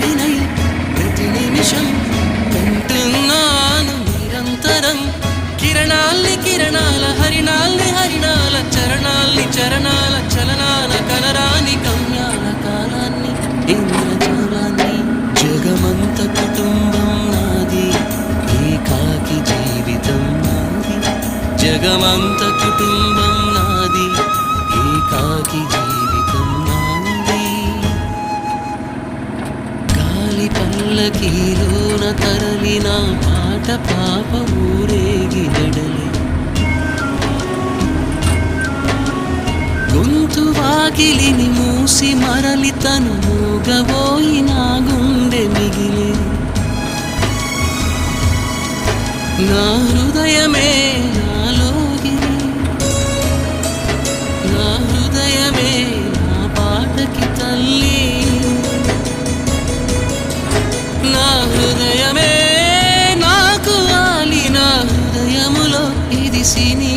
జారినై ప్రతి నిమిషం వింటున్నాను నిరంతరం కిరణాల్ని కిరణాల హరిణాల్ని హరిణాల చరణాల్ని చరణాల చలనాల కలరాని గమ్యాల కాలాన్ని ఇంద్రజాలాన్ని జగమంత కుటుంబం నాది ఏకాకి జీవితం నాది జగమంత కుటుంబం నాది ఏకాకి జీవితం నాది గాలి పల్లకీలోన తరలిన పాట పాప ఊరేగి నడలే గొంతు వాకిలిని మూసి మరలి తను మూగబోయి నా గుండె మిగిలే నా హృదయమే నాలోగిరి నా హృదయమే నా పాటకి తల్లి నా హృదయమే నాకు ఆలి నా హృదయములో ఇది సినీ